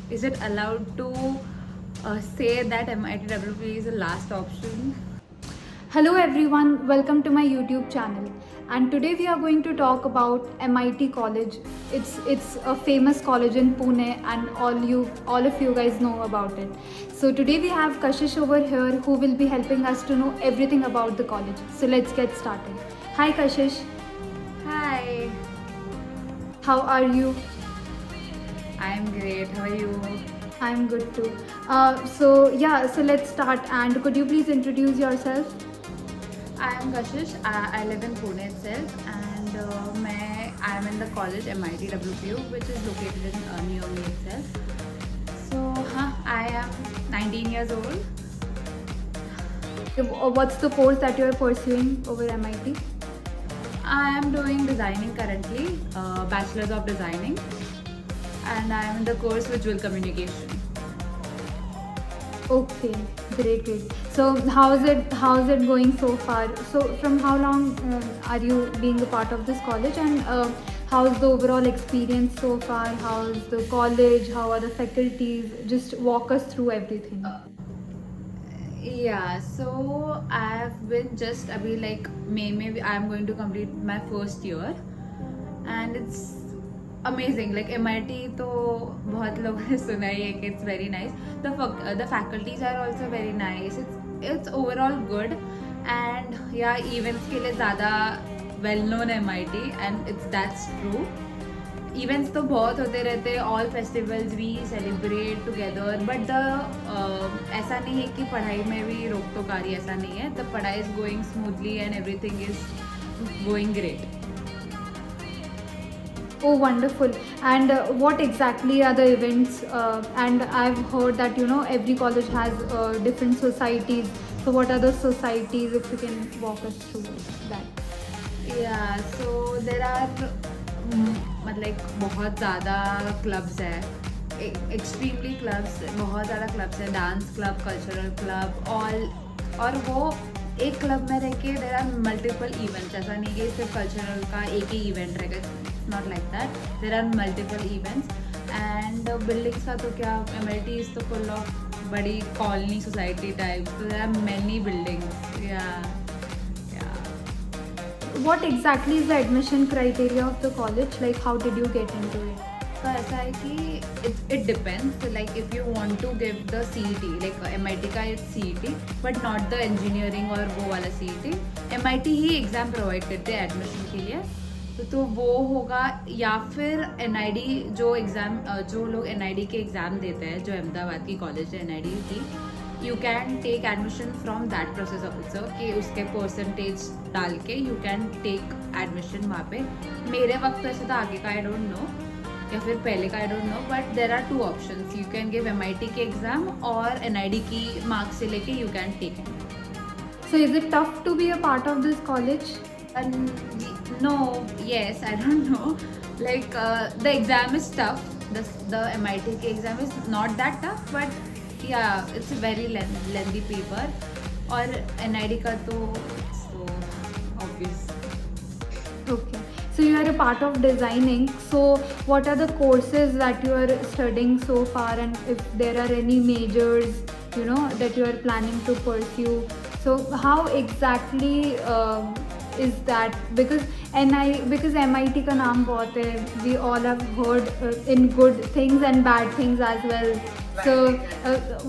is it allowed to say that MITWP is the last option? Hello everyone, welcome to my YouTube channel. And today we are going to talk about MIT College. It's a famous college in Pune, and all of you guys know about it. So today we have Kashish over here who will be helping us to know everything about the college. So let's get started. Hi Kashish, Hi, how are you? I'm great. How are you? I'm good too. So let's start. And could you please introduce yourself? I am Kashish. I live in Pune itself, and I am in the college MITWPU, which is located in near me itself. So, I am 19 years old. What's the course that you're pursuing over MIT? I am doing designing currently, Bachelor's of Designing, and I am in the course Visual Communication. Okay, great. So how's it going so far? So from how long are you being a part of this college, and how's the overall experience so far? How's the college? How are the faculties? Just walk us through everything. Yeah, so I've been just abhi like maybe I'm going to complete my first year, and it's amazing. Like MIT तो बहुत लोगों ने सुना ही है कि it's very nice. The faculties are also very nice. It's overall good, and yeah, events के लिए ज़्यादा well known MIT, and that's true. Events तो बहुत होते रहते हैं, all festivals we celebrate together, but ऐसा नहीं है कि पढ़ाई में भी रोक टोक आ रही है, ऐसा नहीं है. द पढ़ाई is going smoothly and everything is going great. Oh, wonderful. And what exactly are the events? And I've heard that every college has different societies. So what are the societies? If you can walk us through that. या सो there are मतलब बहुत ज़्यादा clubs है, extremely clubs, बहुत ज़्यादा clubs है. Dance club, cultural club, all. और वो एक क्लब में रह के देर आर मल्टीपल इवेंट्स. ऐसा नहीं कि सिर्फ कल्चरल का एक ही इवेंट रहेगा, not like that. There are multiple events. And buildings का तो क्या, MIT इज तो फुल ऑफ बड़ी कॉलोनी सोसाइटी टाइप, तो देर आर मैनी बिल्डिंग्स. या What exactly is the admission criteria of the college? Like, how did you get into it? तो ऐसा है कि it depends. Like if you want to give the CET, like MIT का it's CET, but not the engineering और वो वाला CET. MIT ही exam provide करते हैं एडमिशन के लिए, तो वो होगा. या फिर NID जो एग्ज़ाम, जो लोग NID के एग्ज़ाम देते हैं, जो अहमदाबाद की कॉलेज है NID की, you can take admission from that process also, कि उसके परसेंटेज डाल के यू कैन टेक एडमिशन वहाँ पे. मेरे वक्त तो ऐसे तो आगे का आई डोंट नो, या फिर पहले का I don't know, but there are two options. You can give MIT के एग्ज़ाम, और NID की मार्क्स से लेके you can take it. So, is it tough to be a part of this college? No, yes, I don't know. Like the exam is tough. The MIT के exam is not that tough, but yeah, it's a very lengthy paper. और NID का तो so obvious. Okay. So you are a part of designing. So what are the courses that you are studying so far, and if there are any majors, that you are planning to pursue? So how exactly is that? Because MIT का नाम बहुत है. We all have heard in good things and bad things as well. So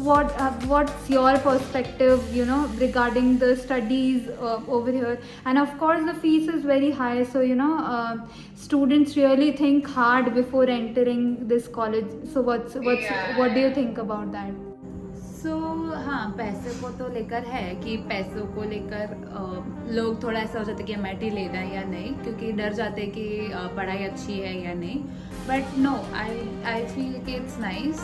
what's your perspective, regarding the studies over here? And of course the fees is very high, so students really think hard before entering this college. So what do you think about that? सो हाँ, पैसे को तो लेकर है कि पैसों को लेकर लोग थोड़ा ऐसा हो जाता है कि MIT लेना है या नहीं, क्योंकि डर जाते हैं कि पढ़ाई अच्छी है या नहीं. बट नो, आई फील कि इट्स नाइस.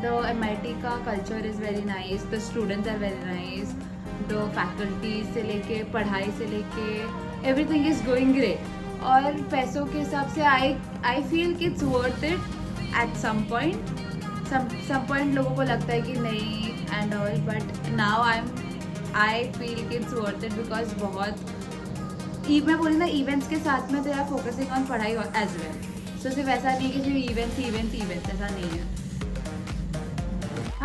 द MIT का culture is very nice, the students are very nice, the faculty से लेके पढ़ाई से लेके एवरीथिंग इज़ गोइंग ग्रेट. और पैसों के हिसाब से आई फील कि it's worth it at some point. Some point लोगों को लगता है कि नहीं and all, but now I feel कि इट्स वर्थ इट, बिकॉज बहुत मैं बोली ना, इवेंट्स के साथ में दे आर फोकसिंग ऑन पढ़ाई एज वेल. सो सिर्फ ऐसा नहीं कि सिर्फ इवेंट्स, ऐसा नहीं है.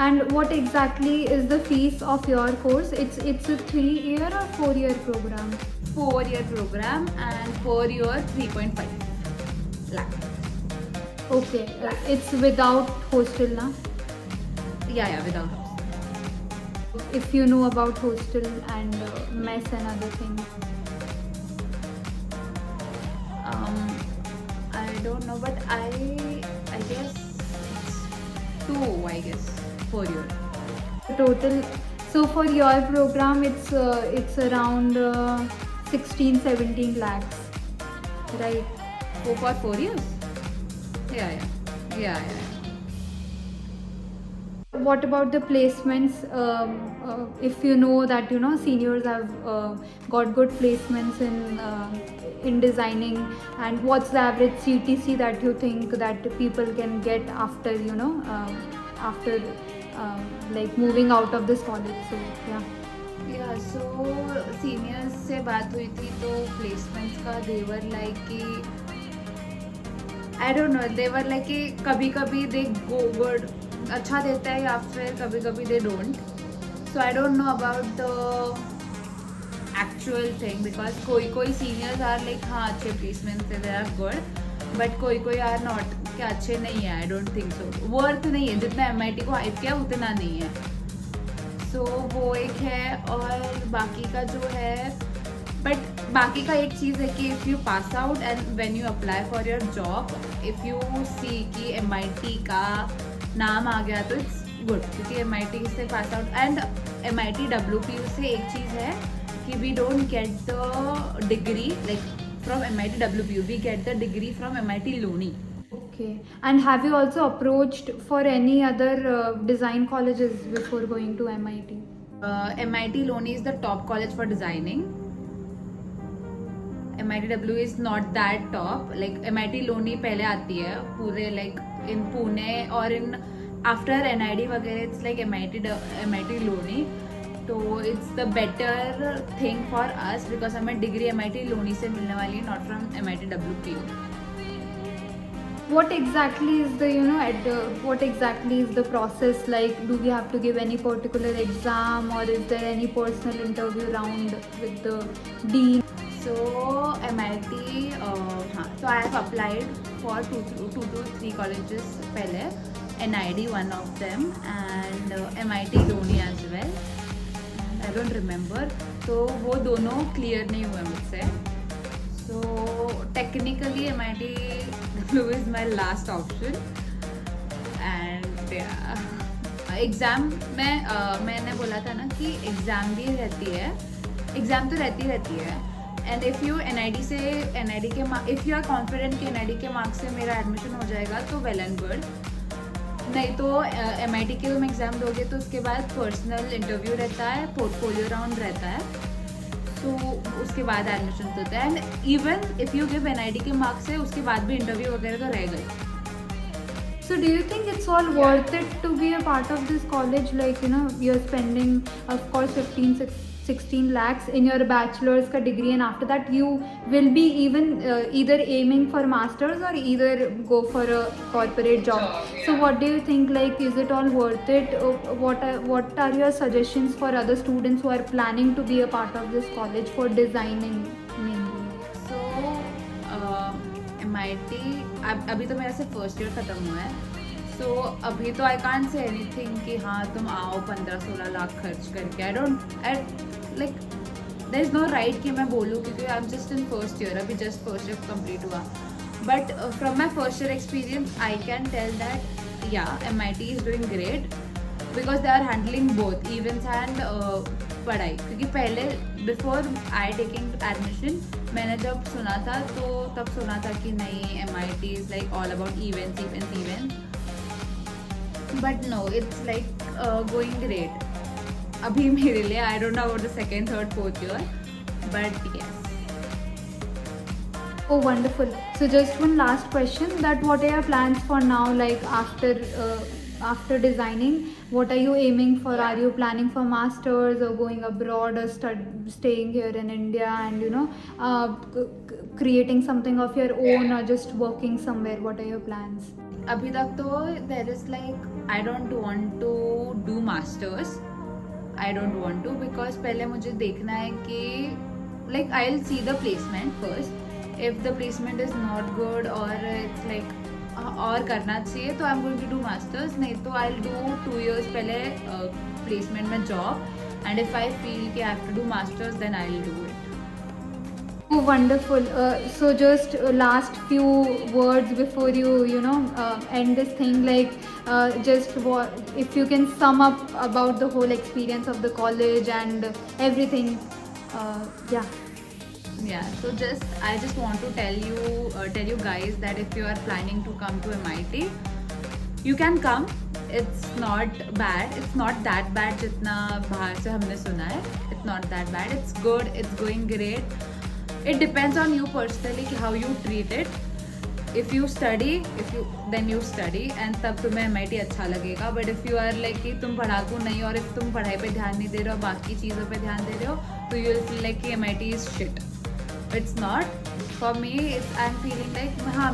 And what exactly is the fees of your course? It's a 3-year or 4-year program? 4-year program, and per year 3.5 lakh. Okay, it's without hostel, na? Yeah, without house. If you know about hostel and mess and other things. I don't know, but I guess it's 2, I guess, per year. Total. So for your program, it's around 16-17 lakhs, right? For 4 years? Yeah. What about the placements? If you know that seniors have got good placements in designing, and what's the average CTC that you think that people can get after after like moving out of this college? So yeah. So seniors से बात हुई थी तो placements का they were like कि I don't know, they were like कि कभी कभी दे गो गुड, अच्छा देता है, या फिर कभी कभी they don't. So I don't know about the actual thing, because कोई सीनियर्स आर लाइक हाँ अच्छे प्लेसमेंट्स है, दे आर गुड, बट कोई आर नॉट, कि अच्छे नहीं है. I don't think so, worth नहीं है जितना MIT को हाइप किया उतना नहीं है. सो वो एक है. और बाकी का जो है, बट बाकी का एक चीज़ है कि if you pass out and when you apply for your job, if you see कि MIT का नाम आ गया तो इट्स गुड, क्योंकि MIT से pass out and MIT WPU से एक चीज़ है कि we don't get the degree like from MIT WPU, we get the degree from MIT Loni. Okay. And have you also approached for any other design colleges before going to MIT? MIT Loni is the top college for designing. MIT W is not that top. Like MIT Loni पहले आती है पूरे like in Pune और in after NID वगैरह, it's like MIT Loni. तो it's the better thing for us because हमें degree MIT Loni से मिलने वाली है, not from MIT WPU. What exactly is the what exactly is the process like? Do we have to give any particular exam, or is there any personal interview round with the dean? So MIT, हाँ, so I have applied for 2 to 3 colleges पहले, NID one of them, and MIT Loni as well. I don't remember. तो वो दोनों clear नहीं हुए मुझसे. So technically MIT W is my last option. And exam में मैंने बोला था ना कि एग्ज़ाम भी रहती है, एग्ज़ाम तो रहती है. एंड इफ़ यू NID के इफ़ यू आर कॉन्फिडेंट कि NID के मार्क्स से मेरा एडमिशन हो जाएगा तो वेल एंड गुड. नहीं तो MIT के तुम एग्ज़ाम दोगे तो उसके बाद पर्सनल इंटरव्यू रहता है, पोर्टफोलियो राउंड रहता है, तो उसके बाद एडमिशन होता है. And even if you give NID के मार्क्स से उसके बाद भी इंटरव्यू वगैरह तो रह गई. So do you think it's all worth it to be a part of this college? Like you're spending of course 15-16 lakhs in your bachelor's ka degree, and after that you will be even either aiming for masters or either go for a corporate job. So what do you think, like is it all worth it? What are your suggestions for other students who are planning to be a part of this college for designing mainly? So MIT अभी तो मेरा सिर्फ first year ख़त्म हुआ है. सो अभी तो I can't say anything कि हाँ तुम आओ 15-16 लाख खर्च करके. I like there is no right कि मैं बोलूँ, क्योंकि I am just in first year, अभी जस्ट फर्स्ट ईयर कंप्लीट हुआ. But from my first year experience I can tell that या MIT is doing great because they are handling both events and पढ़ाई. क्योंकि पहले before I taking admission मैंने जब सुना था तो तब सुना था कि नहीं MIT is like all about events. But no, it's like going great अभी मेरे लिए. I don't know about the second, third, fourth year, but yes. Oh, wonderful. So just one last question, that what are your plans for now, like after designing, what are you aiming for? Are you planning for masters or going abroad or staying here in India and creating something of your own, or just working somewhere? What are your plans? अभी तक तो there is like I don't want to do masters. I don't want to because पहले मुझे देखना है कि like I will see the placement first. If the placement is not good और it's like और करना चाहिए तो I am going to do masters. नहीं तो आई विल डू 2 years पहले प्लेसमेंट में job. And if I feel कि I have to do masters then I will do it. Oh, wonderful. So just last few words before end this thing. Like, just if you can sum up about the whole experience of the college and everything. Yeah. Yeah, so I just want to tell you guys that if you are planning to come to MIT, you can come. It's not bad. It's not that bad जितना बाहर से हमने सुना है. It's not that bad. It's good. It's going great. It depends on you personally कि how you treat it. If you study, then you study and तब तुम्हें MIT अच्छा लगेगा. But if you are like कि तुम पढ़ाकू नहीं और if तुम पढ़ाई पे ध्यान नहीं दे रहे हो बाकी चीज़ों पे ध्यान दे रहे हो तो you will feel like कि MIT is shit. It's not. For me, I'm feeling like हाँ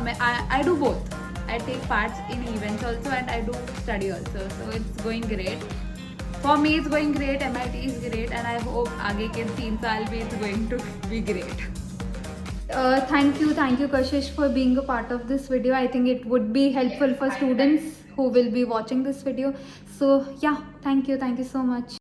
I do both. I take parts in events also and I do study also. So it's going great. For me, it's going great. MIT is great, and I hope आगे के 3 साल भी it's going to be great. Thank you, Kashish, for being a part of this video. I think it would be helpful for students who will be watching this video. So yeah, thank you so much.